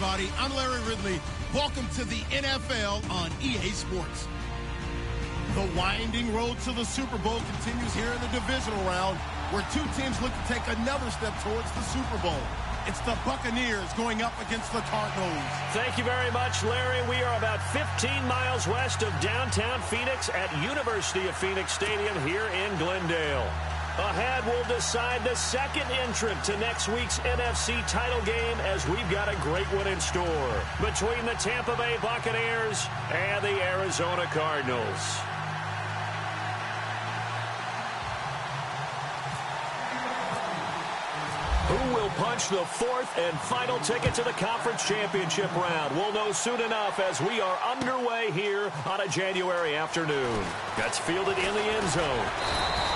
everybody. I'm Larry Ridley. Welcome to the NFL on EA Sports. The winding road to the Super Bowl continues here in the divisional round, where two teams look to take another step towards the Super Bowl. It's the Buccaneers going up against the Cardinals. Thank you very much, Larry. We are about 15 miles west of downtown Phoenix at University of Phoenix Stadium here in Glendale. Ahead, we'll decide the second entrant to next week's NFC title game, as we've got a great one in store between the Tampa Bay Buccaneers and the Arizona Cardinals. Who will punch the fourth and final ticket to the conference championship round? We'll know soon enough as we are underway here on a January afternoon. That's fielded in the end zone.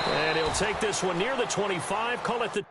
And he'll take this one near the 25, call it the...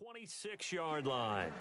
.26-yard line.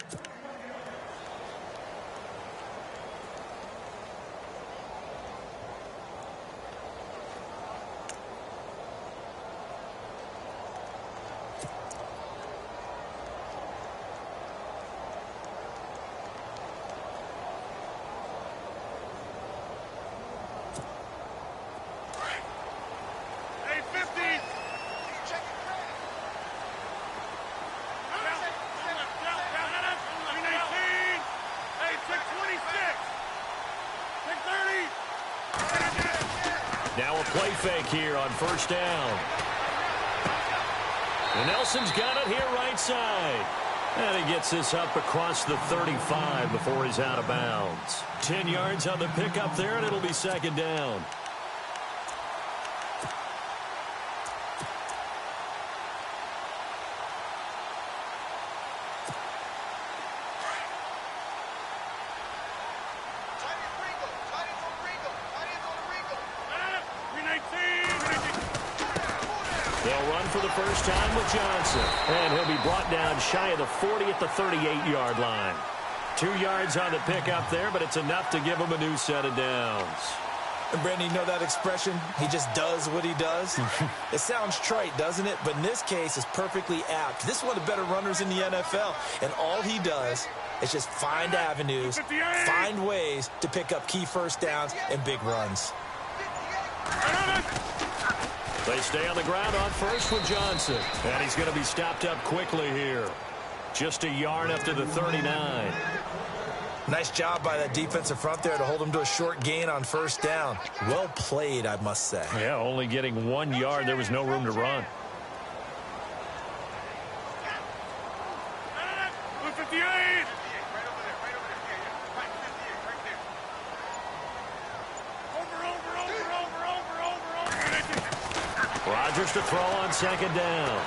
Now a play fake here on first down. And Nelson's got it here right side. And he gets this up across the 35 before he's out of bounds. 10 yards on the pickup there, and it'll be second down. They'll run for the first time with Johnson. And he'll be brought down shy of the 40 at the 38-yard line. 2 yards on the pickup there, but it's enough to give him a new set of downs. And Brandon, you know that expression? He just does what he does. It sounds trite, doesn't it? But in this case, it's perfectly apt. This is one of the better runners in the NFL. And all he does is just find avenues, find ways to pick up key first downs and big runs. They stay on the ground on first with Johnson. And he's going to be stopped up quickly here. Just a yard up to the 39. Nice job by that defensive front there to hold him to a short gain on first down. Well played, I must say. Yeah, only getting 1 yard. There was no room to run. Rodgers to throw on second down.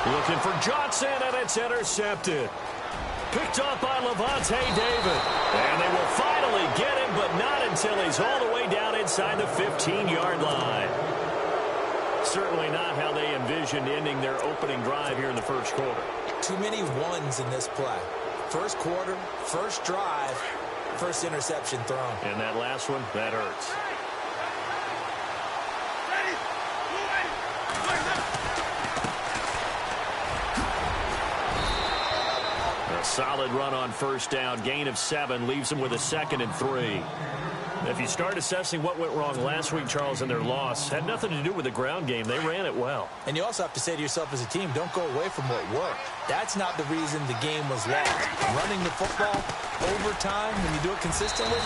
Looking for Johnson, and it's intercepted. Picked off by Levante David. And they will finally get him, but not until he's all the way down inside the 15-yard line. Certainly not how they envisioned ending their opening drive here in the first quarter. Too many ones in this play. First quarter, first drive, first interception thrown. And that last one, that hurts. Solid run on first down. Gain of 7 leaves them with a 2nd and 3. If you start assessing what went wrong last week, Charles, in their loss, had nothing to do with the ground game. They ran it well. And you also have to say to yourself as a team, don't go away from what worked. That's not the reason the game was lost. Running the football over time, when you do it consistently,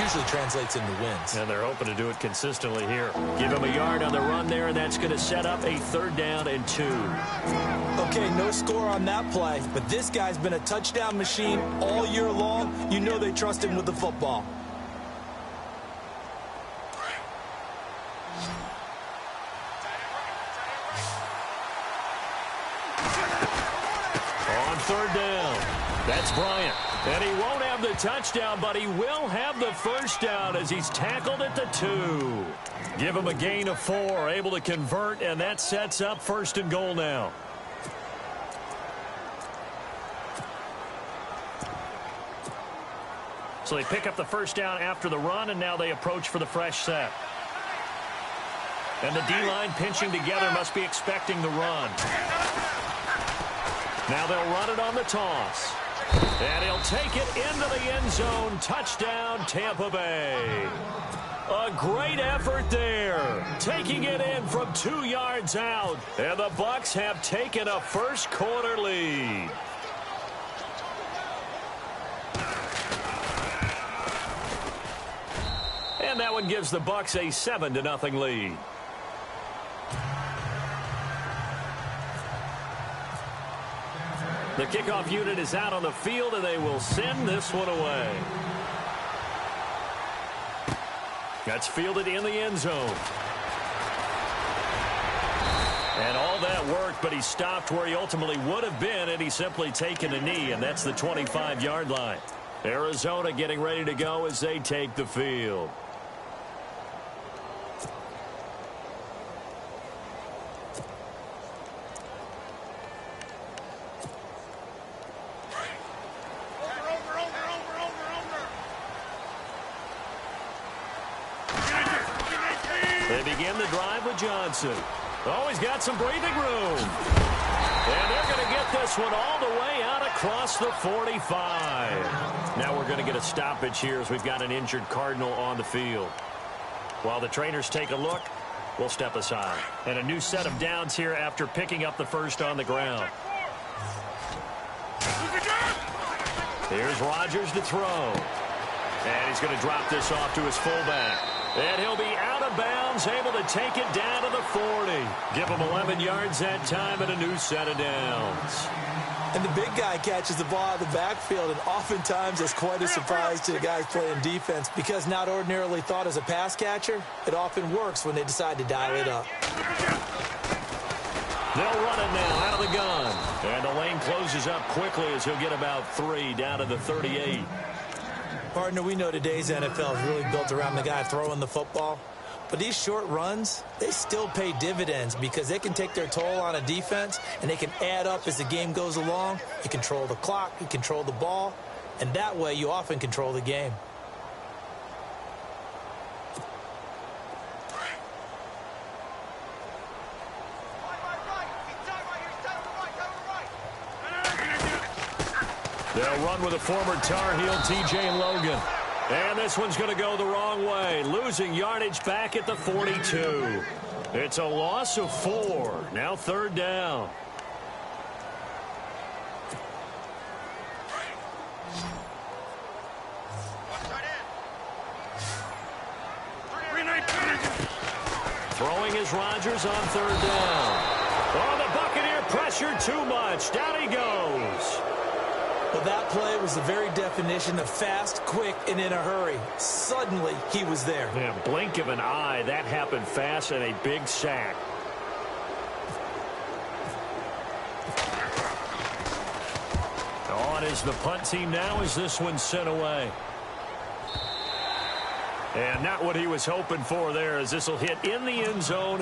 usually translates into wins. And they're hoping to do it consistently here. Give him a yard on the run there, and that's going to set up a 3rd down and 2. Okay, no score on that play, but this guy's been a touchdown machine all year long. You know they trust him with the football. On 3rd down, that's Bryant. And he won't have the touchdown, but he will have the first down as he's tackled at the 2. Give him a gain of 4, able to convert, and that sets up 1st and goal now. So they pick up the first down after the run, and now they approach for the fresh set. And the D-line pinching together must be expecting the run. Now they'll run it on the toss. And he'll take it into the end zone. Touchdown, Tampa Bay. A great effort there. Taking it in from 2 yards out. And the Bucs have taken a first quarter lead. And that one gives the Bucs a 7-0 lead. The kickoff unit is out on the field, and they will send this one away. That's fielded in the end zone. And all that worked, but he stopped where he ultimately would have been, and he's simply taken a knee, and that's the 25-yard line. Arizona getting ready to go as they take the field. Johnson. Oh, he's got some breathing room. And they're going to get this one all the way out across the 45. Now we're going to get a stoppage here as we've got an injured Cardinal on the field. While the trainers take a look, we'll step aside. And a new set of downs here after picking up the first on the ground. Here's Rodgers to throw. And he's going to drop this off to his fullback. And he'll be out of bounds, able to take it down to the 40. Give him 11 yards that time and a new set of downs. And the big guy catches the ball out of the backfield, and oftentimes it's quite a surprise to the guys playing defense because not ordinarily thought as a pass catcher, it often works when they decide to dial it up. They'll run it now out of the gun. And the lane closes up quickly as he'll get about 3 down to the 38. Partner, we know today's NFL is really built around the guy throwing the football. But these short runs, they still pay dividends because they can take their toll on a defense, and they can add up as the game goes along. You control the clock, you control the ball, and that way you often control the game. They'll run with a former Tar Heel, T.J. Logan. And this one's going to go the wrong way, losing yardage back at the 42. It's a loss of 4. Now 3rd down. throwing is Rodgers on third down. Oh, the Buccaneer pressure too much. Down he goes. Well, that play was the very definition of fast, quick, and in a hurry. Suddenly, he was there. Yeah, blink of an eye. That happened fast and a big sack. On is the punt team now as this one sent away. And not what he was hoping for there, as this will hit in the end zone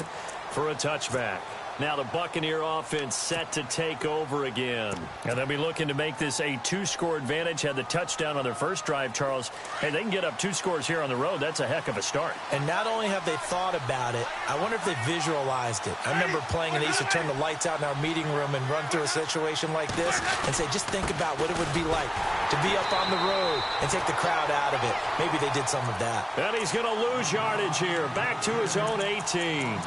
for a touchback. Now the Buccaneer offense set to take over again. And they'll be looking to make this a two-score advantage. Had the touchdown on their first drive, Charles. Hey, they can get up 2 scores here on the road. That's a heck of a start. And not only have they thought about it, I wonder if they visualized it. I remember playing and they used to turn the lights out in our meeting room and run through a situation like this and say, just think about what it would be like to be up on the road and take the crowd out of it. Maybe they did some of that. And he's going to lose yardage here. Back to his own 18.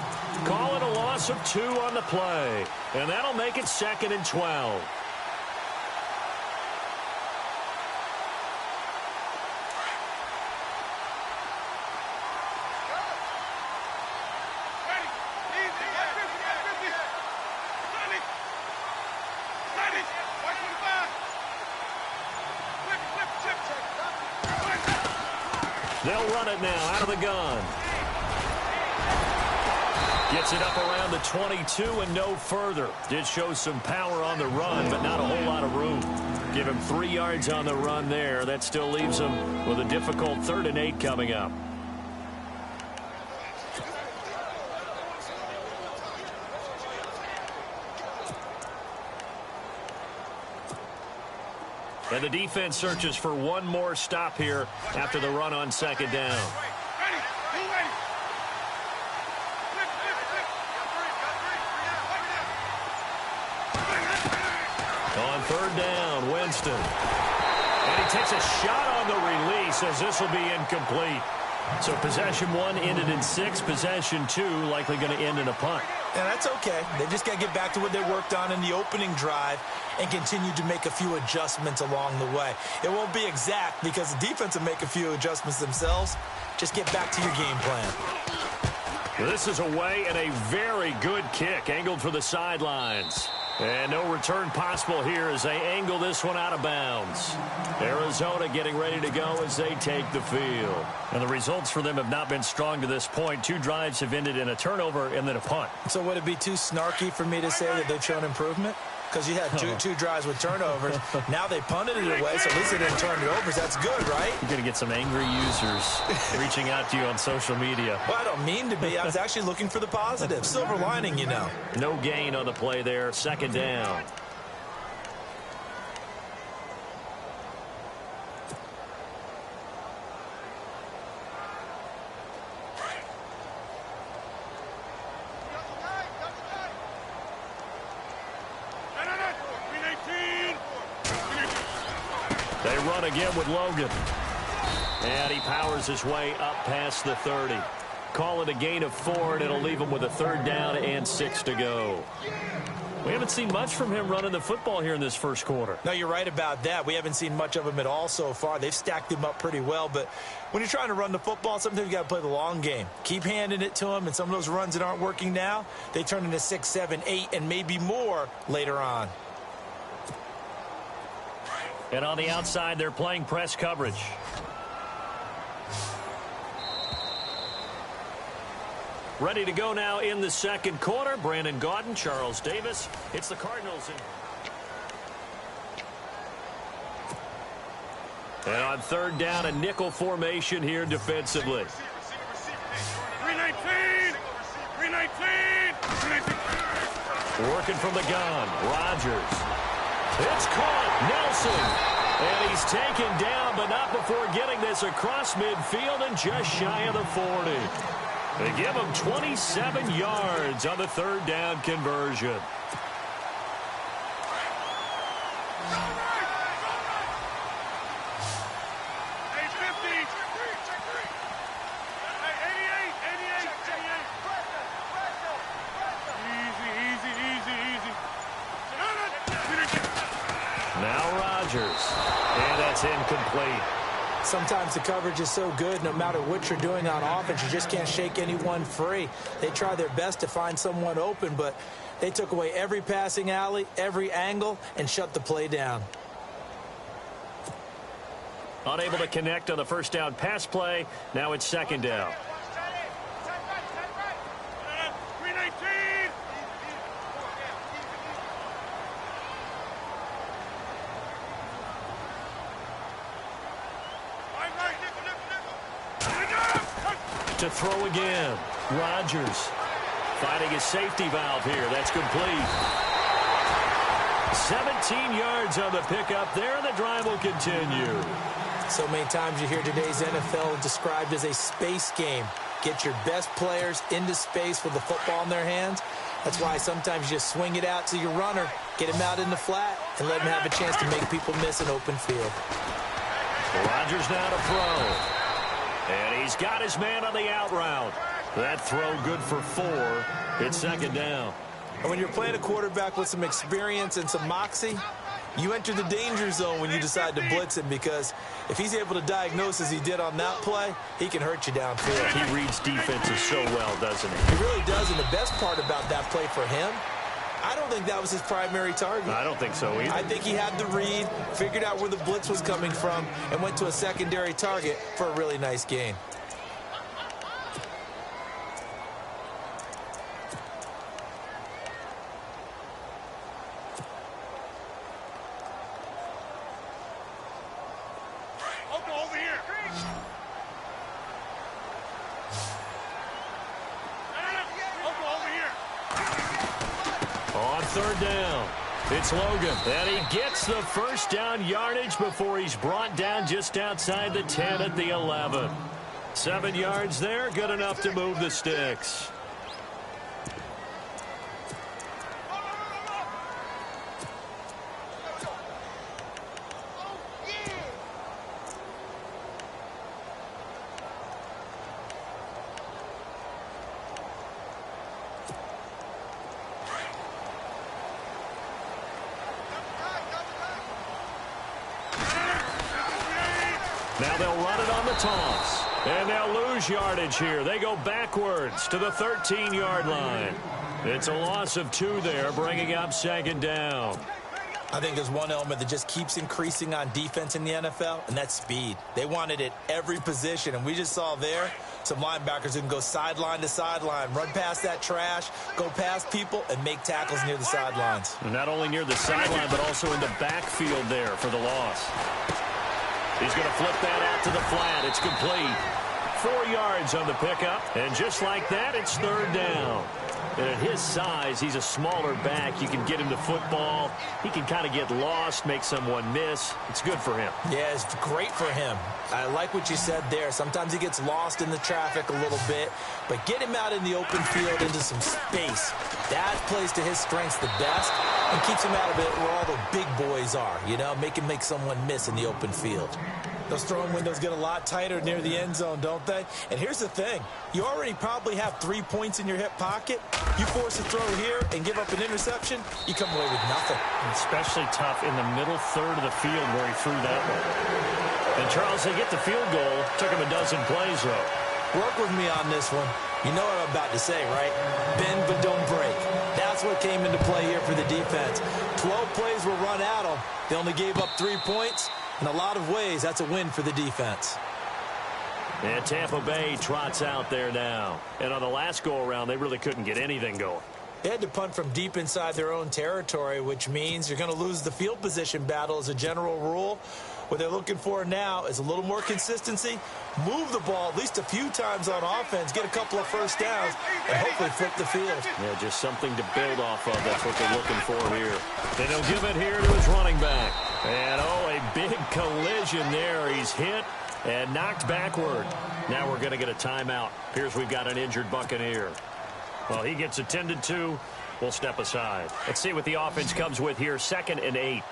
Call it a loss of 2 on the play. And that'll make it 2nd and 12. They'll run it now out of the gun. Gets it up around the 22 and no further. Did show some power on the run, but not a whole lot of room. Give him 3 yards on the run there. That still leaves him with a difficult 3rd and 8 coming up. And the defense searches for one more stop here after the run on 2nd down. On 3rd down, Winston. And he takes a shot on the release as this will be incomplete. So possession 1 ended in 6. Possession 2 likely going to end in a punt. And that's okay. They just got to get back to what they worked on in the opening drive and continue to make a few adjustments along the way. It won't be exact because the defense will make a few adjustments themselves. Just get back to your game plan. This is away and a very good kick angled for the sidelines. And no return possible here as they angle this one out of bounds. Arizona getting ready to go as they take the field. And the results for them have not been strong to this point. 2 drives have ended in a turnover and then a punt. So would it be too snarky for me to say that they've shown improvement? Because you had two drives with turnovers. Now they punted it away, so at least they didn't turn it over. So that's good, right? You're going to get some angry users reaching out to you on social media. Well, I don't mean to be. I was actually looking for the positive. Silver lining, you know. No gain on the play there. 2nd down. They run again with Logan. And he powers his way up past the 30. Call it a gain of 4, and it'll leave him with a 3rd down and 6 to go. We haven't seen much from him running the football here in this first quarter. No, you're right about that. We haven't seen much of him at all so far. They've stacked him up pretty well, but when you're trying to run the football, sometimes you got to play the long game. Keep handing it to him, and some of those runs that aren't working now, they turn into 6, 7, 8, and maybe more later on. And on the outside, they're playing press coverage. Ready to go now in the 2nd quarter. Brandon Gaudin, Charles Davis. It's the Cardinals. And on 3rd down, a nickel formation here defensively. 319! 319! Working from the gun. Rodgers. It's caught. Nelson. And he's taken down, but not before getting this across midfield and just shy of the 40. They give him 27 yards on the 3rd down conversion. Now Rodgers. And that's incomplete. Sometimes the coverage is so good, no matter what you're doing on offense, you just can't shake anyone free. They try their best to find someone open, but they took away every passing alley, every angle, and shut the play down. Unable to connect on the first down pass play. Now it's second down. To throw again. Rodgers finding his safety valve here. That's complete. 17 yards on the pickup there, and the drive will continue. So many times you hear today's NFL described as a space game. Get your best players into space with the football in their hands. That's why sometimes you just swing it out to your runner, get him out in the flat, and let him have a chance to make people miss an open field. Rodgers now to throw. And he's got his man on the out route. That throw good for 4. It's second down. And when you're playing a quarterback with some experience and some moxie, you enter the danger zone when you decide to blitz him, because if he's able to diagnose as he did on that play, he can hurt you downfield. He reads defenses so well, doesn't he? He really does, and the best part about that play for him, I don't think that was his primary target. I don't think so either. I think he had the read, figured out where the blitz was coming from, and went to a secondary target for a really nice gain. Third down. It's Logan. And he gets the first down yardage before he's brought down just outside the 10 at the 11. 7 yards there, good enough to move the sticks. Now they'll run it on the toss. And they'll lose yardage here. They go backwards to the 13-yard line. It's a loss of 2 there, bringing up second down. I think there's one element that just keeps increasing on defense in the NFL, and that's speed. They want it at every position, and we just saw there some linebackers who can go sideline to sideline, run past that trash, go past people, and make tackles near the sidelines. And not only near the sideline, but also in the backfield there for the loss. He's going to flip that out to the flat. It's complete. 4 yards on the pickup. And just like that, it's third down. And at his size, he's a smaller back. You can get him to football. He can kind of get lost, make someone miss. It's good for him. Yeah, it's great for him. I like what you said there. Sometimes he gets lost in the traffic a little bit. But get him out in the open field into some space. That plays to his strengths the best and keeps him out of it where all the big boys are. You know, make him make someone miss in the open field. Those throwing windows get a lot tighter near the end zone, don't they? And here's the thing. You already probably have 3 points in your hip pocket. You force a throw here and give up an interception, you come away with nothing. Especially tough in the middle third of the field where he threw that one. And, Charles, they get the field goal. Took him a dozen plays, though. Work with me on this one. You know what I'm about to say, right? Bend but don't break. That's what came into play here for the defense. 12 plays were run at them. They only gave up 3 points. In a lot of ways, that's a win for the defense. And Tampa Bay trots out there now. And on the last go-around, they really couldn't get anything going. They had to punt from deep inside their own territory, which means you're going to lose the field position battle as a general rule. What they're looking for now is a little more consistency, move the ball at least a few times on offense, get a couple of first downs, and hopefully flip the field. Yeah, just something to build off of. That's what they're looking for here. And he'll give it here to his running back. And, oh, a big collision there. He's hit and knocked backward. Now we're going to get a timeout. Appears we've got an injured Buccaneer. Well, he gets attended to. We'll step aside. Let's see what the offense comes with here. 2nd and 8.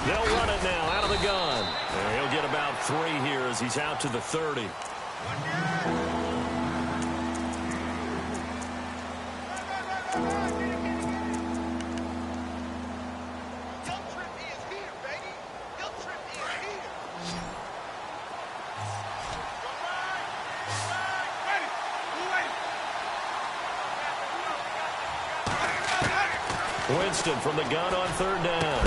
They'll run it now out of the gun. And he'll get about 3 here as he's out to the 30. Winston from the gun on 3rd down.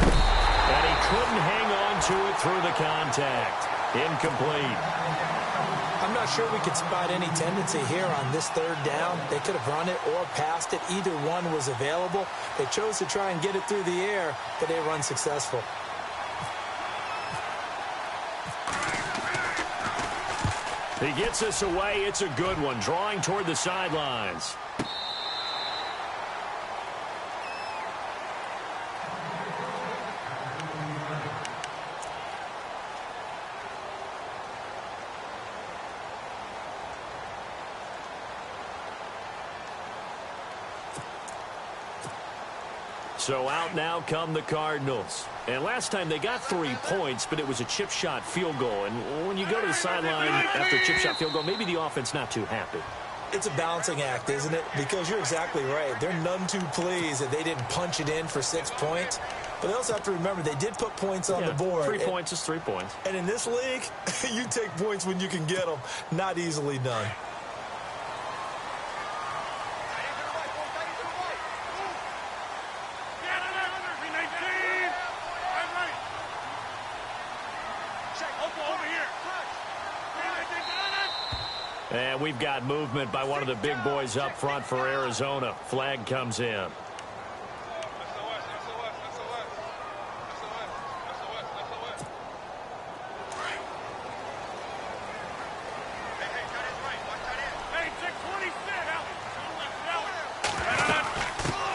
And he couldn't hang on to it through the contact. Incomplete. I'm not sure we could spot any tendency here on this 3rd down. They could have run it or passed it. Either one was available. They chose to try and get it through the air, but they were unsuccessful. He gets us away. It's a good one. Drawing toward the sidelines. So out now come the Cardinals. And last time they got 3 points, but it was a chip shot field goal. And when you go to the sideline after a chip shot field goal, maybe the offense not too happy. It's a balancing act, isn't it? Because you're exactly right. They're none too pleased that they didn't punch it in for 6 points. But they also have to remember they did put points on the board. 3 points is 3 points. And in this league, you take points when you can get them. Not easily done. And we've got movement by one of the big boys up front for Arizona. Flag comes in.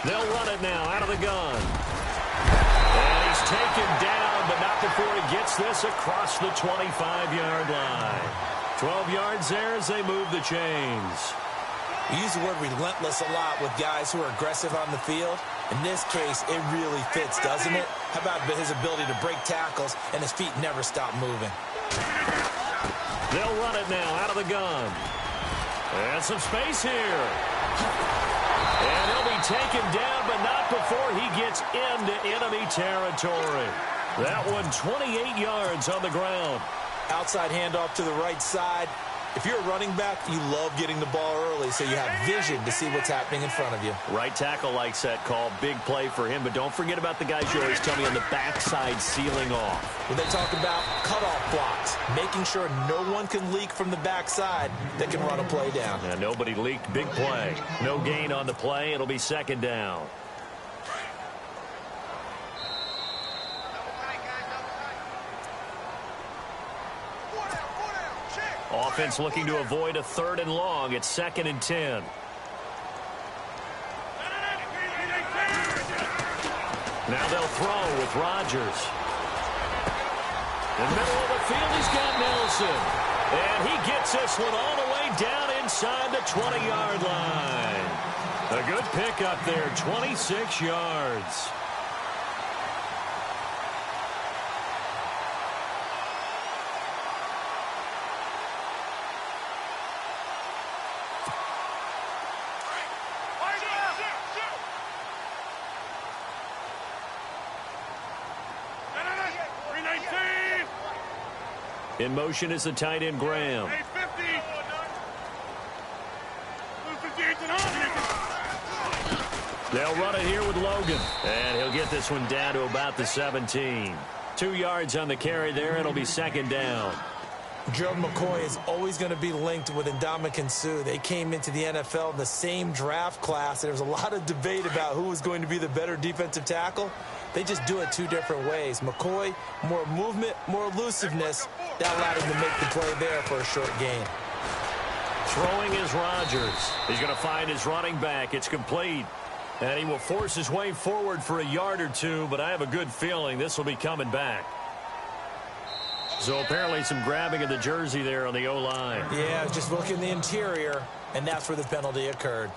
They'll run it now out of the gun. And he's taken down, but not before he gets this across the 25-yard line. 12 yards there as they move the chains. We use the word relentless a lot with guys who are aggressive on the field. In this case, it really fits, doesn't it? How about his ability to break tackles and his feet never stop moving? They'll run it now out of the gun. And some space here. And he'll be taken down, but not before he gets into enemy territory. That one 28 yards on the ground. Outside handoff to the right side. If you're a running back, you love getting the ball early so you have vision to see what's happening in front of you. Right tackle likes that call. Big play for him, but don't forget about the guys you always tell me on the backside sealing off. When they talk about cutoff blocks, making sure no one can leak from the backside that can run a play down. And nobody leaked. Big play. No gain on the play. It'll be 2nd down. Offense looking to avoid a 3rd and long. It's 2nd and 10. Now they'll throw with Rodgers. In the middle of the field, he's got Nelson. And he gets this one all the way down inside the 20-yard line. A good pickup there, 26 yards. In motion is the tight end, Graham. They'll run it here with Logan. And he'll get this one down to about the 17. 2 yards on the carry there. It'll be 2nd down. Gerald McCoy is always going to be linked with Ndamukong Suh. They came into the NFL in the same draft class. There was a lot of debate about who was going to be the better defensive tackle. They just do it 2 different ways. McCoy, more movement, more elusiveness. That allowed him to make the play there for a short gain. Throwing is Rodgers. He's going to find his running back. It's complete. And he will force his way forward for a yard or 2, but I have a good feeling this will be coming back. So apparently some grabbing of the jersey there on the O-line. Yeah, just look in the interior, and that's where the penalty occurred.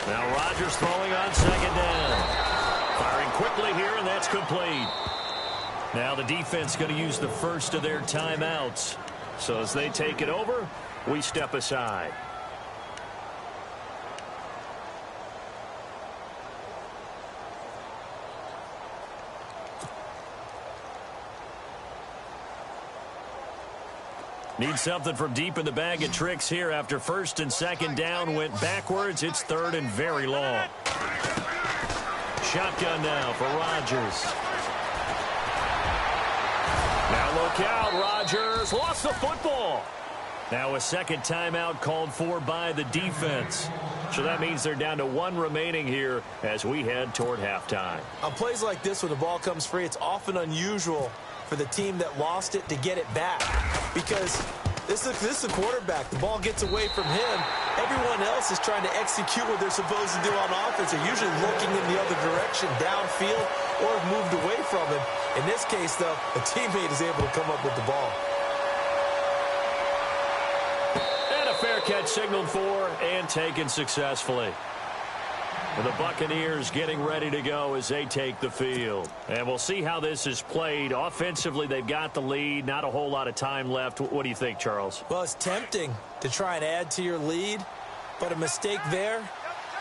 Now Rodgers throwing on second down. Firing quickly here, and that's complete. Now the defense going to use the first of their timeouts. So as they take it over, we step aside. Need something from deep in the bag of tricks here after first and second down went backwards. It's third and very long. Shotgun now for Rodgers. Now look out, Rodgers lost the football. Now a second timeout called for by the defense. So that means they're down to one remaining here as we head toward halftime. On plays like this when the ball comes free, it's often unusual for the team that lost it to get it back. Because this is the quarterback. The ball gets away from him. Everyone else is trying to execute what they're supposed to do on offense. They're usually looking in the other direction, downfield, or have moved away from him. In this case, though, a teammate is able to come up with the ball. And a fair catch signaled for and taken successfully. The Buccaneers getting ready to go as they take the field. And we'll see how this is played. Offensively, they've got the lead. Not a whole lot of time left. What do you think, Charles? Well, it's tempting to try and add to your lead, but a mistake there,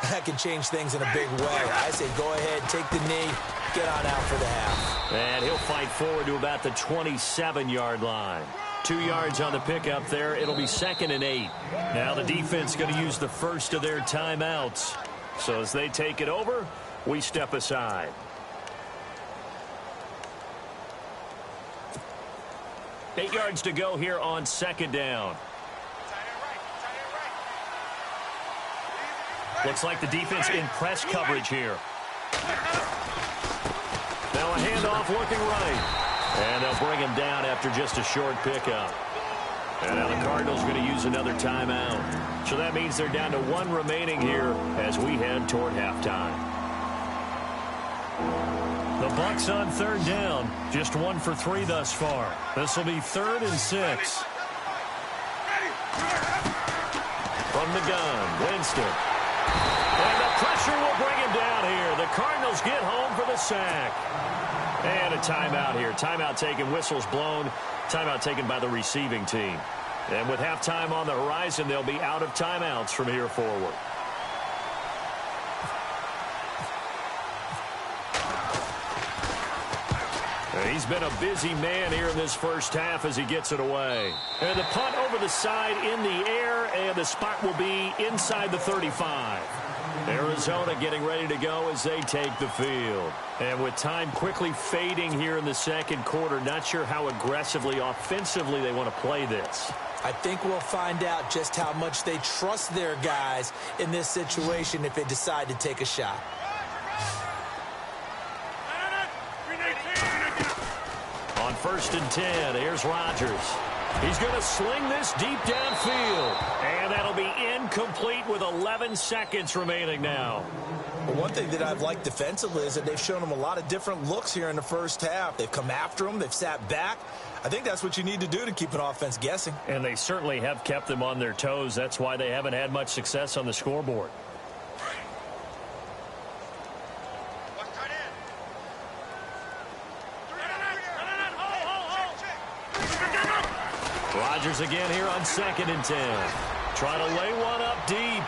that can change things in a big way. I say go ahead, take the knee, get on out for the half. And he'll fight forward to about the 27-yard line. 2 yards on the pickup there. It'll be 2nd and 8. Now the defense going to use the first of their timeouts. So as they take it over, we step aside. Eight yards to go here on second down. Looks like the defense in press coverage here. Now a handoff looking right. And they'll bring him down after just a short pickup. And now the Cardinals are going to use another timeout. So that means they're down to one remaining here as we head toward halftime. The Bucs on third down. Just 1 for 3 thus far. This will be 3rd and 6. From the gun, Winston. And the pressure will bring him down here. The Cardinals get home for the sack. And a timeout here. Timeout taken, whistles blown. Timeout taken by the receiving team. And with halftime on the horizon, they'll be out of timeouts from here forward. And he's been a busy man here in this first half as he gets it away. And the punt over the side in the air, and the spot will be inside the 35. Arizona getting ready to go as they take the field. And with time quickly fading here in the second quarter, not sure how aggressively, offensively they want to play this. I think we'll find out just how much they trust their guys in this situation if they decide to take a shot. On 1st and 10, here's Rodgers. He's going to sling this deep downfield. And that'll be incomplete with 11 seconds remaining now. Well, one thing that I've liked defensively is that they've shown them a lot of different looks here in the first half. They've come after them. They've sat back. I think that's what you need to do to keep an offense guessing. And they certainly have kept them on their toes. That's why they haven't had much success on the scoreboard. Rodgers again here on 2nd and 10. Trying to lay one up deep.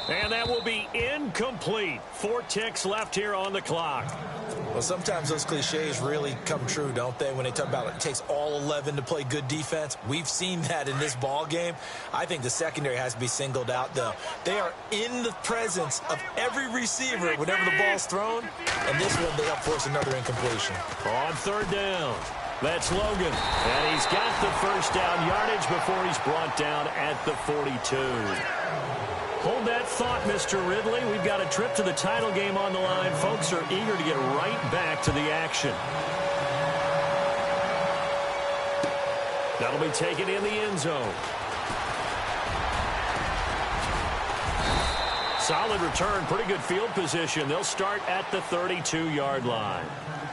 And that will be incomplete. 4 ticks left here on the clock. Well, sometimes those cliches really come true, don't they? When they talk about it takes all 11 to play good defense. We've seen that in this ball game. I think the secondary has to be singled out, though. They are in the presence of every receiver whenever the ball's thrown. And this one, they'll force another incompletion. On 3rd down. That's Logan. And he's got the first down yardage before he's brought down at the 42. Hold that thought, Mr. Ridley. We've got a trip to the title game on the line. Folks are eager to get right back to the action. That'll be taken in the end zone. Solid return, pretty good field position. They'll start at the 32-yard line.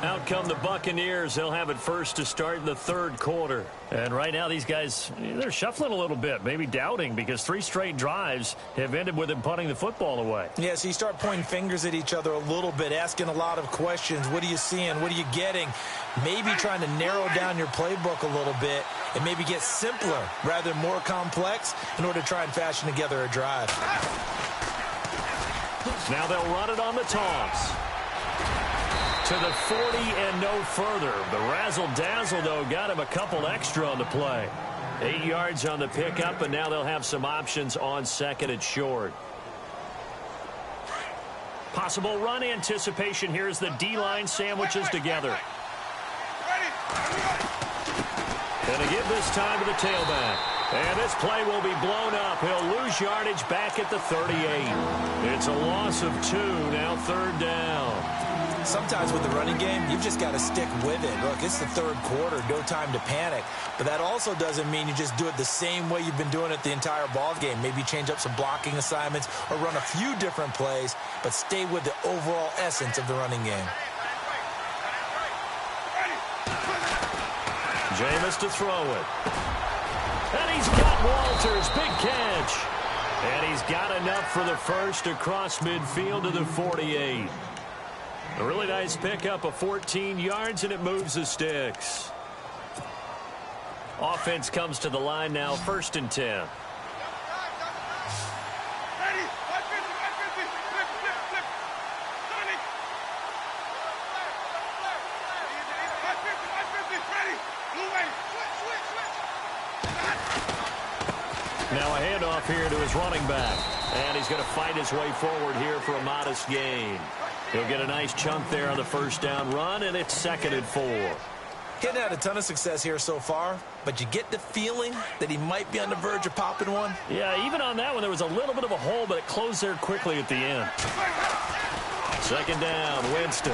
Out come the Buccaneers. They'll have it first to start in the third quarter. And right now, these guys, they're shuffling a little bit, maybe doubting, because 3 straight drives have ended with them punting the football away. Yeah, so you start pointing fingers at each other a little bit, asking a lot of questions. What are you seeing? What are you getting? Maybe trying to narrow down your playbook a little bit and maybe get simpler rather than more complex in order to try and fashion together a drive. Now they'll run it on the toss. To the 40 and no further. The razzle-dazzle, though, got him a couple extra on the play. 8 yards on the pickup, and now they'll have some options on second and short. Possible run anticipation here as the D-line sandwiches together. And to give this time to the tailback. And this play will be blown up. He'll lose yardage back at the 38. It's a loss of 2, now third down. Sometimes with the running game, you've just got to stick with it. Look, it's the third quarter, no time to panic. But that also doesn't mean you just do it the same way you've been doing it the entire ball game. Maybe change up some blocking assignments or run a few different plays, but stay with the overall essence of the running game. Jameis to throw it. And he's got Walters. Big catch. And he's got enough for the first across midfield to the 48. A really nice pickup of 14 yards, and it moves the sticks. Offense comes to the line now, 1st and 10. Now a handoff here to his running back. And he's going to fight his way forward here for a modest gain. He'll get a nice chunk there on the first down run, and it's 2nd and 4. Getting had a ton of success here so far, but you get the feeling that he might be on the verge of popping one. Yeah, even on that one, there was a little bit of a hole, but it closed there quickly at the end. 2nd down, Winston.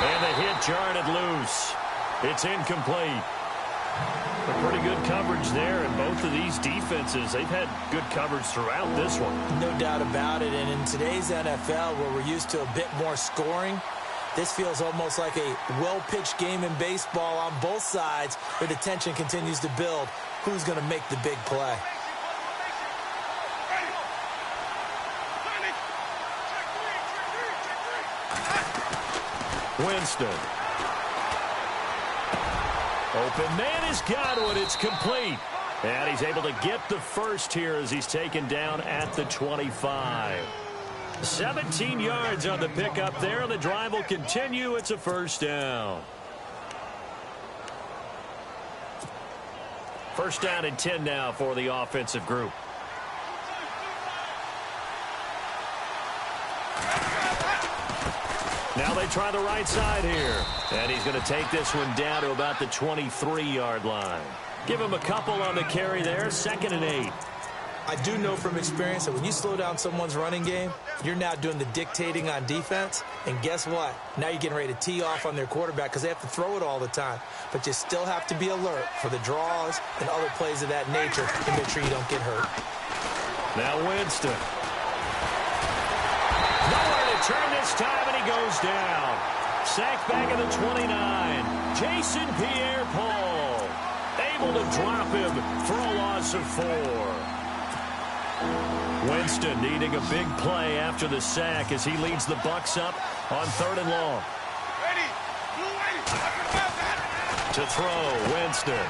And the hit jarred it loose. It's incomplete. A pretty good coverage there, and both of these defenses, they've had good coverage throughout this one. No doubt about it, and in today's NFL, where we're used to a bit more scoring, this feels almost like a well-pitched game in baseball on both sides, where the tension continues to build. Who's going to make the big play? Winston. Open man has got it. It's complete. And he's able to get the first here as he's taken down at the 25. 17 yards on the pickup there. The drive will continue. It's a first down. 1st down and 10 now for the offensive group. Now they try the right side here. And he's going to take this one down to about the 23-yard line. Give him a couple on the carry there. 2nd and 8. I do know from experience that when you slow down someone's running game, you're now doing the dictating on defense. And guess what? Now you're getting ready to tee off on their quarterback because they have to throw it all the time. But you still have to be alert for the draws and other plays of that nature to make sure you don't get hurt. Now Winston. Nowhere to turn this time, and he goes down. Sacked back at the 29. Jason Pierre-Paul able to drop him for a loss of 4. Winston needing a big play after the sack as he leads the Bucs up on 3rd and long. To throw, Winston.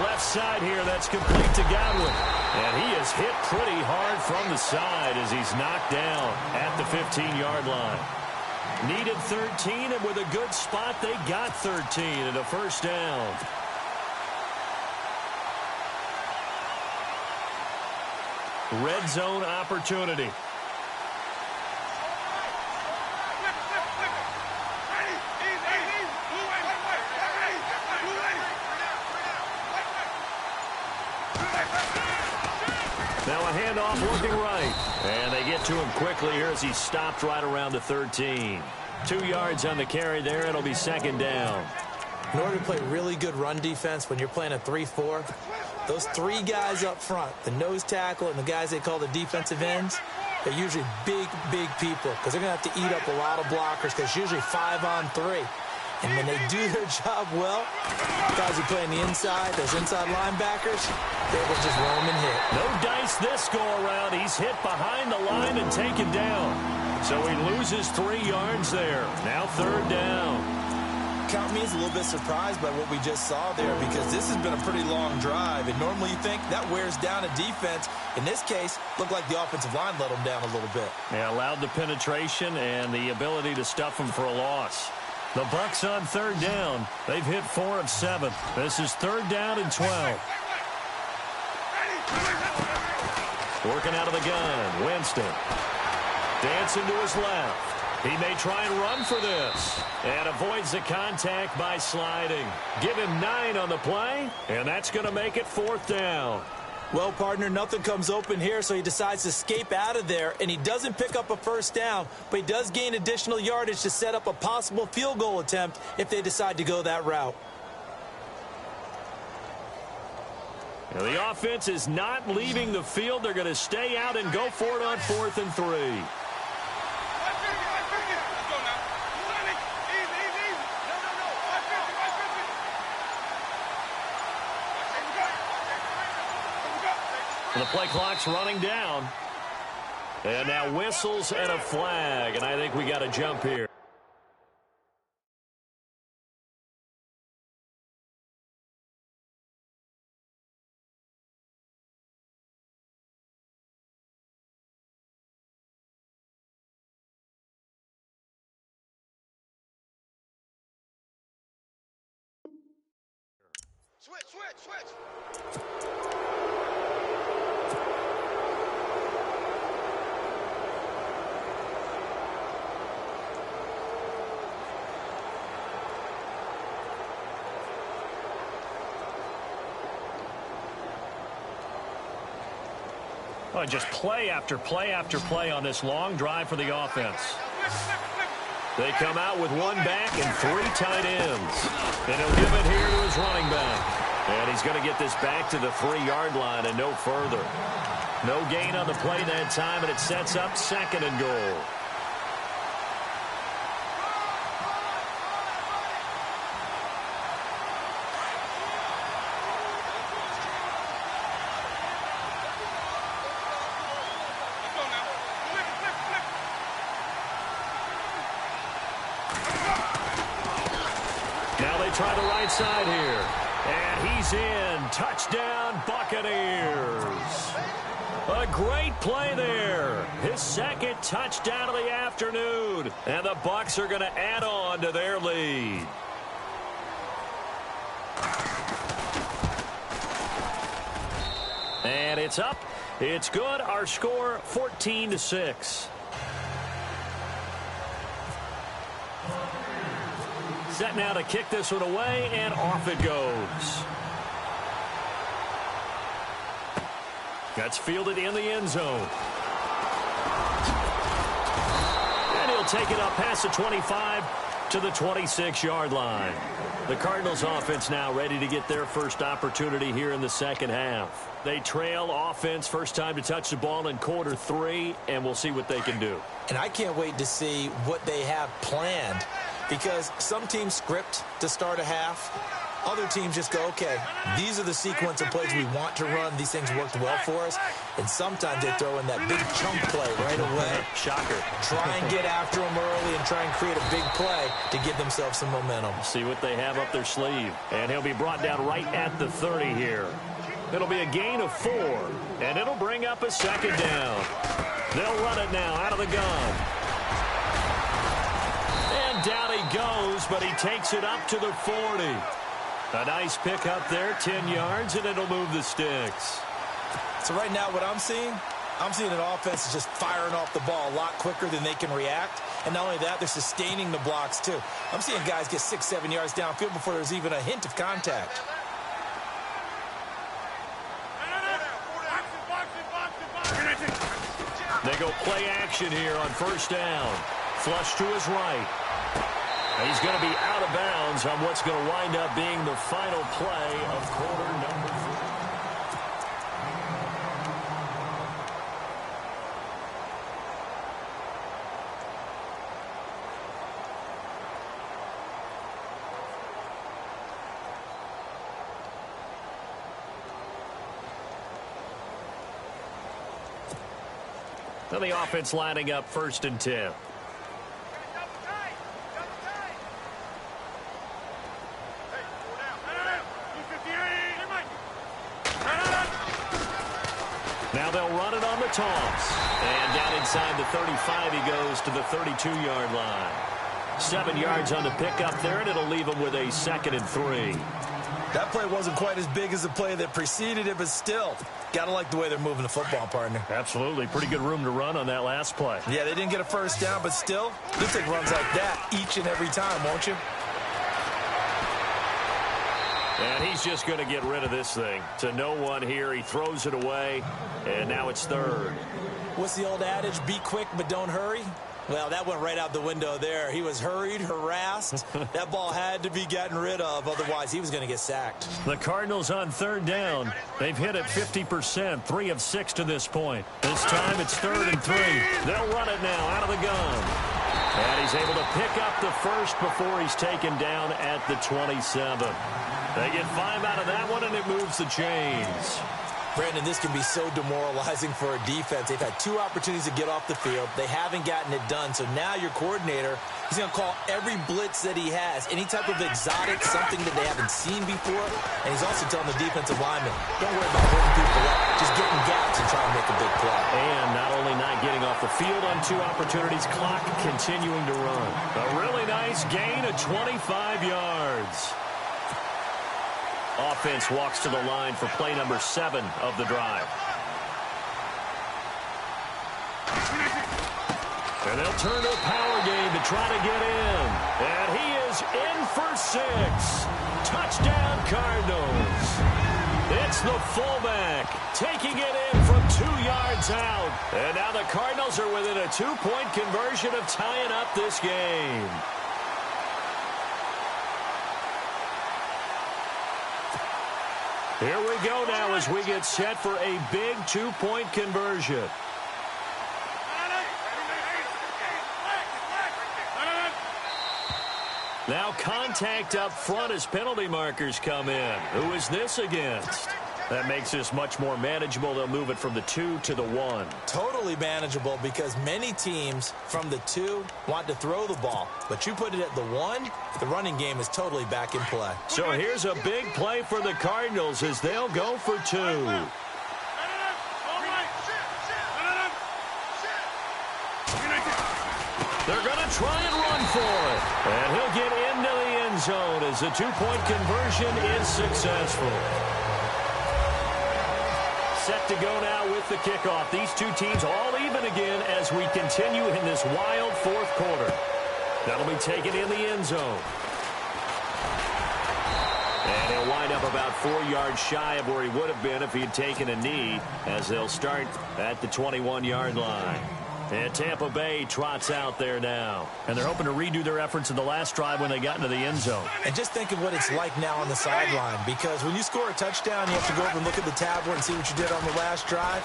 Left side here, that's complete to Godwin. And he is hit pretty hard from the side as he's knocked down at the 15-yard line. Needed 13, and with a good spot, they got 13 and a first down. Red zone opportunity. Now a handoff looking right. And they get to him quickly here as he stopped right around the 13. 2 yards on the carry there. It'll be 2nd down. In order to play really good run defense when you're playing a 3-4, those 3 guys up front, the nose tackle and the guys they call the defensive ends, They're usually big, big people because they're going to have to eat up a lot of blockers because it's usually 5-on-3. And when they do their job well, guys who play on the inside, those inside linebackers, they will just roam and hit. No dice this go-around. He's hit behind the line and taken down. So he loses 3 yards there. Now 3rd down. Count me as a little bit surprised by what we just saw there because this has been a pretty long drive. And normally you think that wears down a defense. In this case, looked like the offensive line let them down a little bit. Yeah, allowed the penetration and the ability to stuff them for a loss. The Bucks on 3rd down. They've hit 4 of 7. This is 3rd down and 12. Working out of the gun, Winston. Dancing to his left. He may try and run for this. And avoids the contact by sliding. Give him 9 on the play, and that's going to make it 4th down. Well, partner, nothing comes open here, so he decides to escape out of there, and he doesn't pick up a 1st down, but he does gain additional yardage to set up a possible field goal attempt if they decide to go that route. Now, the offense is not leaving the field. They're going to stay out and go for it on 4th and 3. The play clock's running down. And now whistles and a flag. And I think we got a jump here. Switch. Oh, just play after play after play on this long drive for the offense. They come out with 1 back and 3 tight ends. And he'll give it here to his running back. And he's going to get this back to the 3-yard line and no further. No gain on the play that time, and it sets up 2nd and goal. Try the right side here. And he's in. Touchdown, Buccaneers. A great play there. His 2nd touchdown of the afternoon. And the Bucs are going to add on to their lead. And it's up. It's good. Our score, 14-6. Set now to kick this one away, and off it goes. That's fielded in the end zone. And he'll take it up past the 25 to the 26-yard line. The Cardinals offense now ready to get their first opportunity here in the 2nd half. They trail offense, first time to touch the ball in quarter 3, and we'll see what they can do. And I can't wait to see what they have planned. Because some teams script to start a half. Other teams just go, okay, these are the sequence of plays we want to run. These things worked well for us. And sometimes they throw in that big chunk play right away. Shocker. Try and get after them early and try and create a big play to give themselves some momentum. See what they have up their sleeve. And he'll be brought down right at the 30 here. It'll be a gain of 4. And it'll bring up a 2nd down. They'll run it now out of the gun. Down he goes, but he takes it up to the 40. A nice pick up there, 10 yards, and it'll move the sticks. So right now what I'm seeing an offense is just firing off the ball a lot quicker than they can react. And not only that, they're sustaining the blocks too. I'm seeing guys get 6-7 yards downfield before there's even a hint of contact. They go play action here on 1st down. Flush to his right. He's going to be out of bounds on what's going to wind up being the final play of quarter number 3. And the offense lining up 1st and 10. Now they'll run it on the toss. And down inside the 35, he goes to the 32-yard line. 7 yards on the pickup there, and it'll leave him with a 2nd and 3. That play wasn't quite as big as the play that preceded it, but still, got to like the way they're moving the football, partner. Absolutely. Pretty good room to run on that last play. Yeah, they didn't get a first down, but still, you'll take runs like that each and every time, won't you? And he's just going to get rid of this thing. To no one here. He throws it away, and now it's 3rd. What's the old adage? Be quick, but don't hurry. Well, that went right out the window there. He was hurried, harassed. That ball had to be gotten rid of. Otherwise, he was going to get sacked. The Cardinals on 3rd down. They've hit it 50%, 3 of 6 to this point. This time it's 3rd and 3. They'll run it now out of the gun. And he's able to pick up the first before he's taken down at the 27. They get 5 out of that one, and it moves the chains. Brandon, this can be so demoralizing for a defense. They've had 2 opportunities to get off the field. They haven't gotten it done. So now your coordinator, he's going to call every blitz that he has, any type of exotic, something that they haven't seen before. And he's also telling the defensive lineman, don't worry about holding people up. Just get in gaps and try and make a big play. And not only not getting off the field on 2 opportunities, clock continuing to run. A really nice gain of 25 yards. Offense walks to the line for play number 7 of the drive. And they'll turn to a power game to try to get in. And he is in for 6. Touchdown, Cardinals. It's the fullback taking it in from 2 yards out. And now the Cardinals are within a 2-point conversion of tying up this game. Here we go now as we get set for a big 2-point conversion. Now contact up front as penalty markers come in. Who is this against? That makes this much more manageable. They'll move it from the 2 to the 1. Totally manageable because many teams from the 2 want to throw the ball. But you put it at the 1, the running game is totally back in play. So here's a big play for the Cardinals as they'll go for 2. They're going to try and run for it. And he'll get into the end zone as the 2-point conversion is successful. Set to go now with the kickoff. These 2 teams all even again as we continue in this wild 4th quarter. That'll be taken in the end zone. And he'll wind up about 4 yards shy of where he would have been if he had taken a knee, as they'll start at the 21-yard line. And Tampa Bay trots out there now. And they're hoping to redo their efforts in the last drive when they got into the end zone. And just think of what it's like now on the sideline, because when you score a touchdown, you have to go over and look at the tablet and see what you did on the last drive.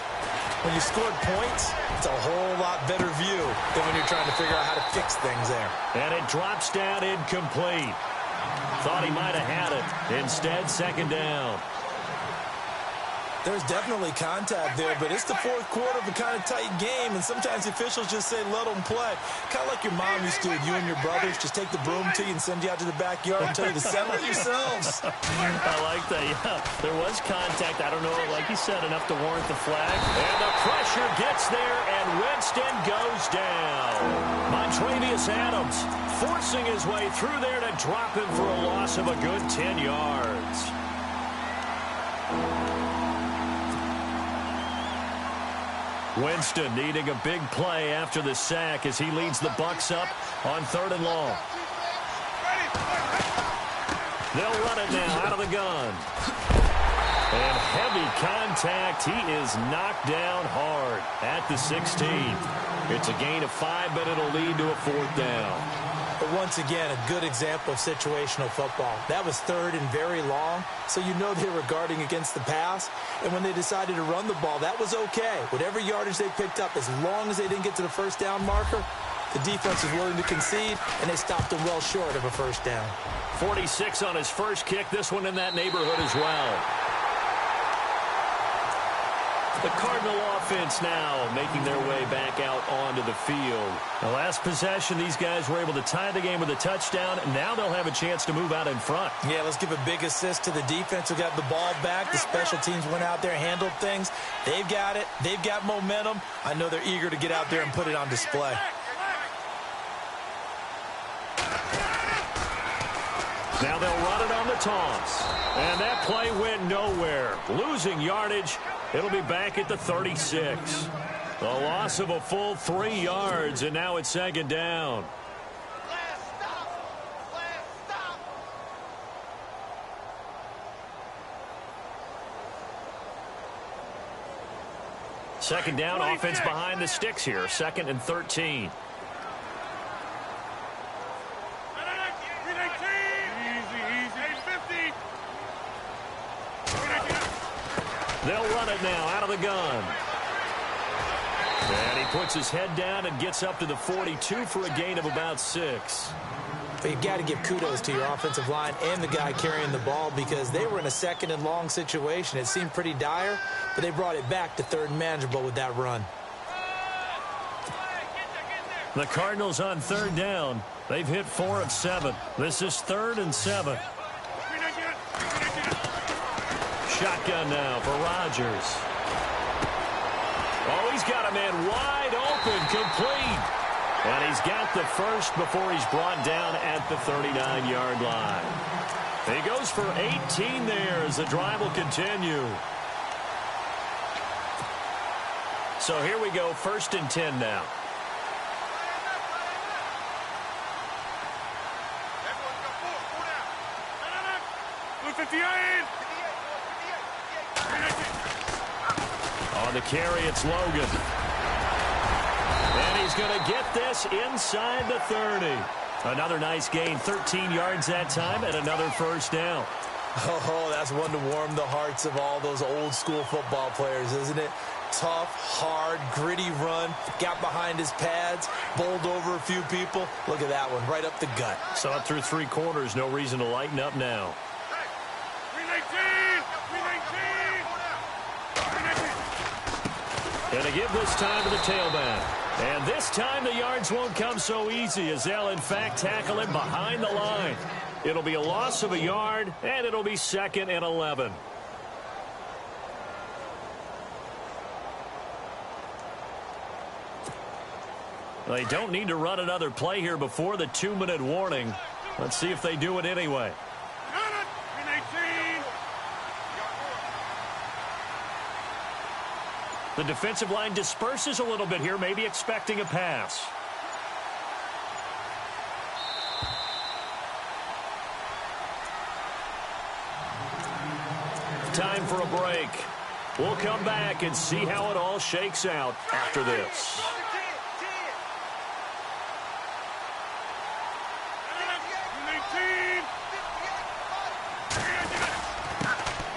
When you scored points, it's a whole lot better view than when you're trying to figure out how to fix things there. And it drops down incomplete. Thought he might have had it. Instead, 2nd down. There's definitely contact there, but it's the 4th quarter of a kind of tight game, and sometimes the officials just say, let them play. Kind of like your mom used to with you and your brothers. Just take the broom to you and send you out to the backyard and tell you to settle it yourselves. I like that, yeah. There was contact. I don't know, like you said, enough to warrant the flag. And the pressure gets there, and Winston goes down. Montravius Adams forcing his way through there to drop him for a loss of a good 10 yards. Winston needing a big play after the sack as he leads the Bucs up on 3rd and long. They'll run it now out of the gun. And heavy contact. He is knocked down hard at the 16. It's a gain of 5, but it'll lead to a 4th down. But once again, a good example of situational football. That was 3rd and very long, so you know they were guarding against the pass. And when they decided to run the ball, that was okay. Whatever yardage they picked up, as long as they didn't get to the 1st down marker, the defense was willing to concede, and they stopped them well short of a 1st down. 46 on his first kick. This one in that neighborhood as well. The Cardinal offense now making their way back out onto the field. The last possession, these guys were able to tie the game with a touchdown. Now they'll have a chance to move out in front. Yeah, let's give a big assist to the defense who got the ball back. The special teams went out there, handled things. They've got it. They've got momentum. I know they're eager to get out there and put it on display. Now they'll run it on the toss. And that play went nowhere. Losing yardage. It'll be back at the 36. The loss of a full 3 yards, and now it's second down. Second down, offense behind the sticks here. 2nd and 13. They'll run it now out of the gun. And he puts his head down and gets up to the 42 for a gain of about 6. But you've got to give kudos to your offensive line and the guy carrying the ball because they were in a 2nd and long situation. It seemed pretty dire, but they brought it back to 3rd and manageable with that run. The Cardinals on 3rd down. They've hit 4 of 7. This is 3rd and 7. Shotgun now for Rodgers. Oh, he's got a man wide open, complete. And he's got the first before he's brought down at the 39-yard line. He goes for 18 there as the drive will continue. So here we go, 1st and 10 now. On the carry, it's Logan. And he's going to get this inside the 30. Another nice gain, 13 yards that time, and another 1st down. Oh, that's one to warm the hearts of all those old school football players, isn't it? Tough, hard, gritty run, got behind his pads, bowled over a few people. Look at that one, right up the gut. Saw it through 3 quarters, no reason to lighten up now. Going to give this time to the tailback. And this time the yards won't come so easy as they'll, in fact, tackle him behind the line. It'll be a loss of a yard, and it'll be 2nd and 11. They don't need to run another play here before the 2-minute warning. Let's see if they do it anyway. The defensive line disperses a little bit here, maybe expecting a pass. Time for a break. We'll come back and see how it all shakes out after this.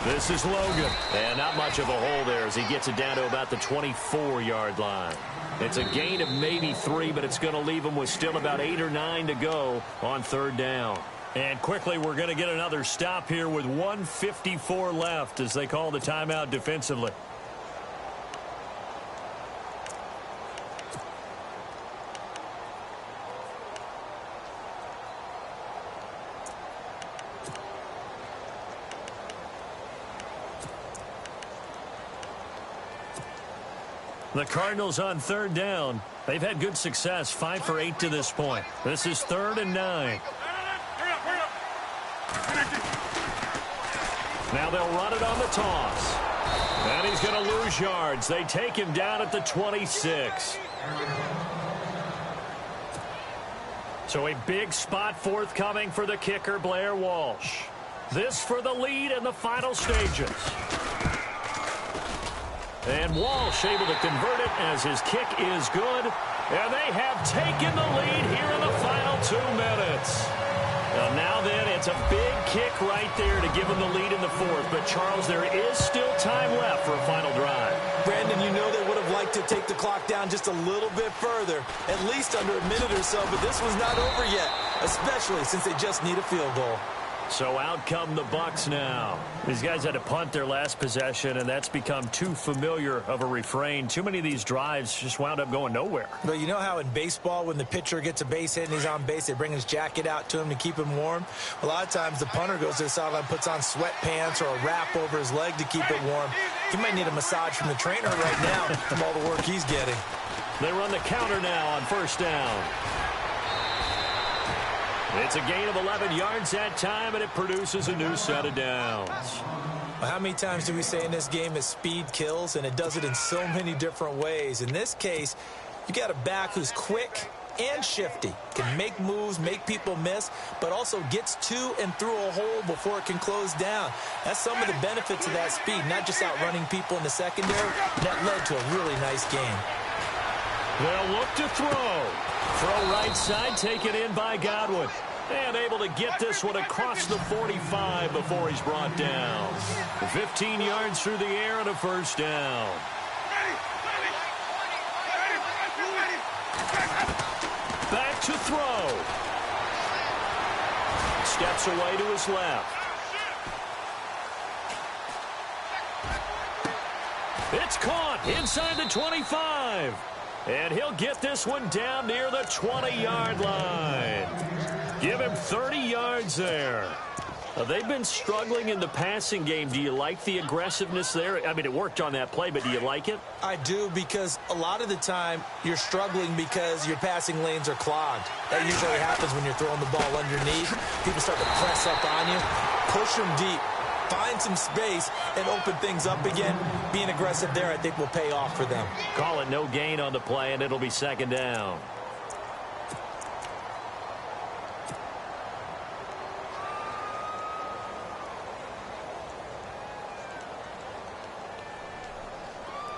This is Logan. And not much of a hole there as he gets it down to about the 24-yard line. It's a gain of maybe 3, but it's going to leave him with still about 8 or 9 to go on 3rd down. And quickly, we're going to get another stop here with 1:54 left as they call the timeout defensively. The Cardinals on 3rd down. They've had good success, 5 for 8 to this point. This is 3rd and 9. Now they'll run it on the toss. And he's going to lose yards. They take him down at the 26. So a big spot forthcoming for the kicker, Blair Walsh. This for the lead in the final stages. And Walsh able to convert it as his kick is good. And they have taken the lead here in the final 2 minutes. And now then, it's a big kick right there to give them the lead in the 4th. But, Charles, there is still time left for a final drive. Brandon, you know they would have liked to take the clock down just a little bit further, at least under a minute or so. But this was not over yet, especially since they just need a field goal. So out come the Bucs now. These guys had to punt their last possession, and that's become too familiar of a refrain. Too many of these drives just wound up going nowhere. But you know how in baseball, when the pitcher gets a base hit and he's on base, they bring his jacket out to him to keep him warm? A lot of times the punter goes to the sideline, puts on sweatpants or a wrap over his leg to keep it warm. He might need a massage from the trainer right now from all the work he's getting. They run the counter now on first down. It's a gain of 11 yards that time, and it produces a new set of downs. Well, how many times do we say in this game that speed kills, and it does it in so many different ways? In this case, you got a back who's quick and shifty, can make moves, make people miss, but also gets to and through a hole before it can close down. That's some of the benefits of that speed, not just outrunning people in the secondary. That led to a really nice game. They'll look to throw. Throw right side, taken in by Godwin. And able to get this one across the 45 before he's brought down. 15 yards through the air and a first down. Back to throw. Steps away to his left. It's caught inside the 25. And he'll get this one down near the 20-yard line. Give him 30 yards there. They've been struggling in the passing game. Do you like the aggressiveness there? I mean, it worked on that play, but do you like it? I do, because a lot of the time you're struggling because your passing lanes are clogged. That usually happens when you're throwing the ball underneath. People start to press up on you, push them deep, find some space, and open things up again. Being aggressive there, I think, will pay off for them. Call it no gain on the play, and it'll be second down.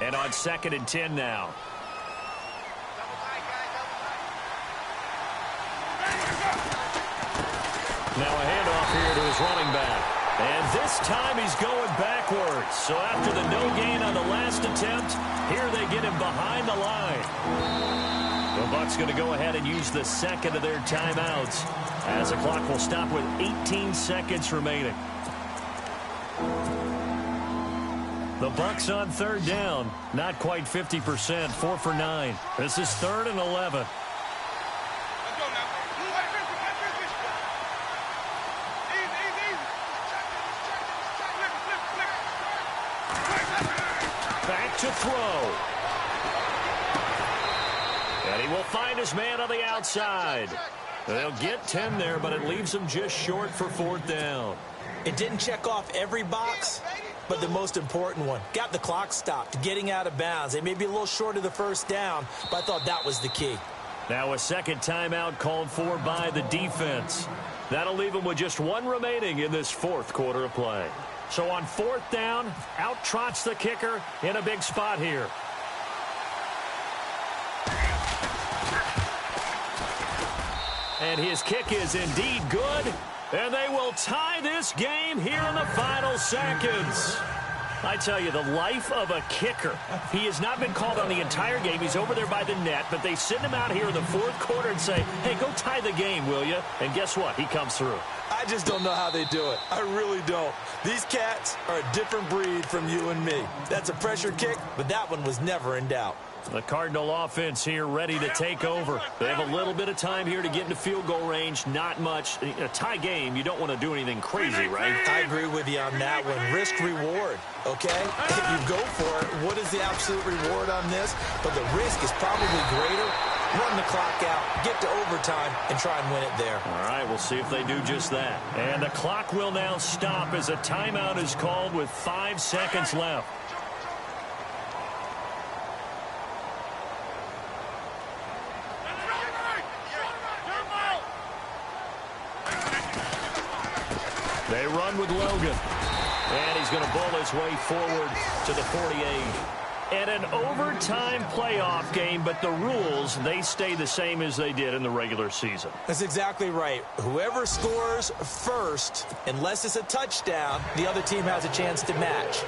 And on 2nd and 10 now. Now a handoff here to his running back. And this time he's going backwards. So after the no gain on the last attempt, here they get him behind the line. The Bucs going to go ahead and use the second of their timeouts, as the clock will stop with 18 seconds remaining. The Bucs on third down, not quite 50%, 4 for 9. This is 3rd and 11. Back to throw. And he will find his man on the outside. They'll get 10 there, but it leaves him just short for 4th down. It didn't check off every box, but the most important one. Got the clock stopped, getting out of bounds. They may be a little short of the first down, but I thought that was the key. Now a second timeout called for by the defense. That'll leave them with just 1 remaining in this 4th quarter of play. So on 4th down, out trots the kicker in a big spot here. And his kick is indeed good. And they will tie this game here in the final seconds. I tell you, the life of a kicker. He has not been called on the entire game. He's over there by the net, but they send him out here in the 4th quarter and say, hey, go tie the game, will you? And guess what? He comes through. I just don't know how they do it. I really don't. These cats are a different breed from you and me. That's a pressure kick, but that one was never in doubt. The Cardinal offense here ready to take over. They have a little bit of time here to get into field goal range. Not much. A tie game, you don't want to do anything crazy, right? I agree with you on that one. Risk-reward, okay? If you go for it, what is the absolute reward on this? But the risk is probably greater. Run the clock out, get to overtime, and try and win it there. All right, we'll see if they do just that. And the clock will now stop as a timeout is called with 5 seconds left. They run with Logan. And he's going to bowl his way forward to the 48. And an overtime playoff game, but the rules, they stay the same as they did in the regular season. That's exactly right. Whoever scores first, unless it's a touchdown, the other team has a chance to match.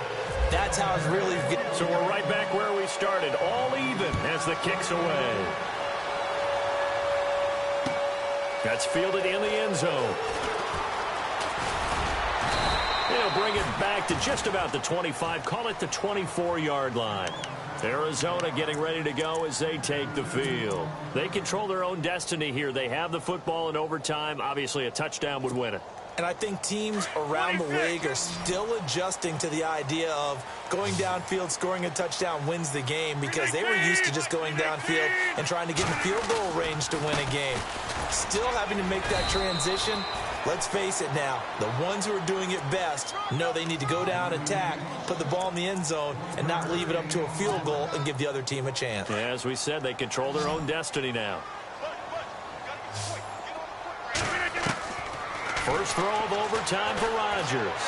That's how it's really... So we're right back where we started, all even as the kick's away. That's fielded in the end zone. bring it back to just about the 25. Call it the 24-yard line. Arizona getting ready to go as they take the field. They control their own destiny here. They have the football in overtime. Obviously, a touchdown would win it. And I think teams around the league are still adjusting to the idea of going downfield, scoring a touchdown wins the game, because they were used to just going downfield and trying to get in field goal range to win a game. Still having to make that transition. Let's face it now, the ones who are doing it best know they need to go down, attack, put the ball in the end zone, and not leave it up to a field goal and give the other team a chance. Yeah, as we said, they control their own destiny now. First throw of overtime for Rodgers.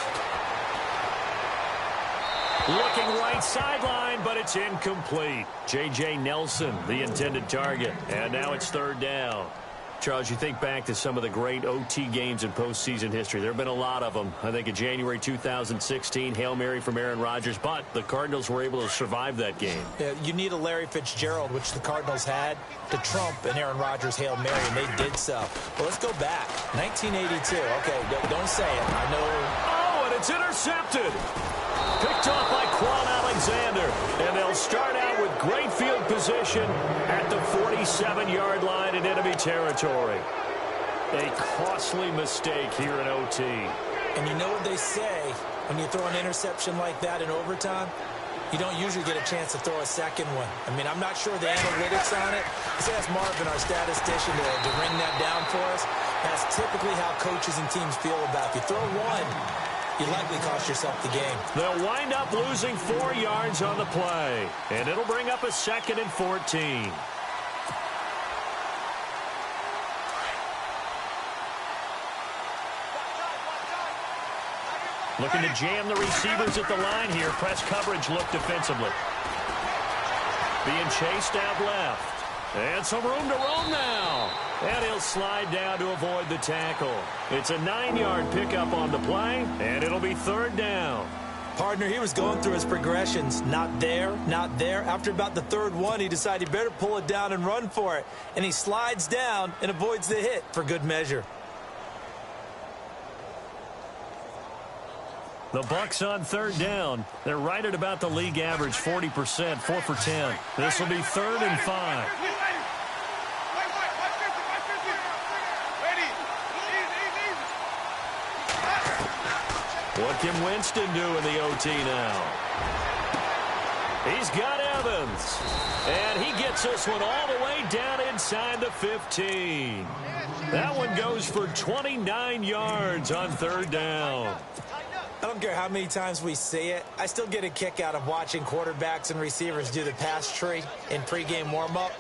Looking right sideline, but it's incomplete. J.J. Nelson, the intended target. And now it's third down. Charles, you think back to some of the great OT games in postseason history. There have been a lot of them. I think of January 2016, Hail Mary from Aaron Rodgers, but the Cardinals were able to survive that game. Yeah, you need a Larry Fitzgerald, which the Cardinals had, to trump an Aaron Rodgers Hail Mary, and they did so. Well, let's go back. 1982. Okay, don't say it. I know. Oh, and it's intercepted. Picked off by Quan Alexander. And they'll start out with great field position at the 47-yard line in enemy territory. A costly mistake here in OT. And you know what they say, when you throw an interception like that in overtime, you don't usually get a chance to throw a second one. I mean, I'm not sure the analytics on it. Let's ask Marvin, our statistician, to ring that down for us. That's typically how coaches and teams feel about it. If you throw one, you likely cost yourself the game. They'll wind up losing 4 yards on the play. And it'll bring up a 2nd and 14. Looking to jam the receivers at the line here. Press coverage look defensively. Being chased out left. And some room to roam now. And he'll slide down to avoid the tackle. It's a 9-yard pickup on the play, and it'll be third down. Partner, he was going through his progressions. Not there, not there. After about the third one, he decided he better pull it down and run for it. And he slides down and avoids the hit for good measure. The Bucs on third down. They're right at about the league average, 40%, 4 for 10. This will be 3rd and 5. What can Winston do in the OT now? He's got Evans. And he gets this one all the way down inside the 15. That one goes for 29 yards on third down. I don't care how many times we see it. I still get a kick out of watching quarterbacks and receivers do the pass tree in pregame warm-up.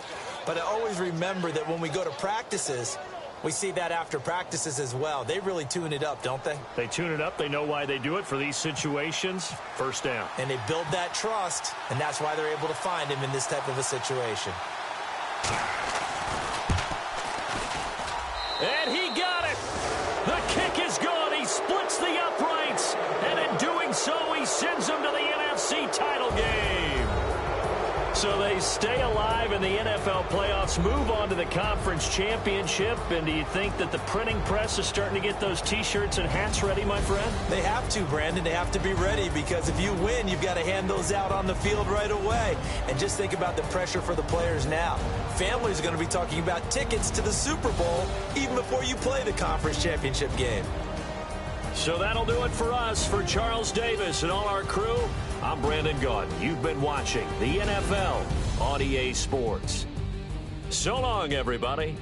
But I always remember that when we go to practices, we see that after practices as well. They really tune it up, don't they? They tune it up. They know why they do it for these situations. First down. And they build that trust, and that's why they're able to find him in this type of a situation. And he got it. The kick is good. He splits the uprights. And in doing so, he sends them to the NFC title game. So they stay alive in the NFL playoffs, move on to the conference championship. And do you think that the printing press is starting to get those T-shirts and hats ready, my friend? They have to, Brandon. They have to be ready, because if you win, you've got to hand those out on the field right away. And just think about the pressure for the players now. Families are going to be talking about tickets to the Super Bowl even before you play the conference championship game. So that'll do it for us. For Charles Davis and all our crew, I'm Brandon Gaudin. You've been watching the NFL on EA Sports. So long, everybody.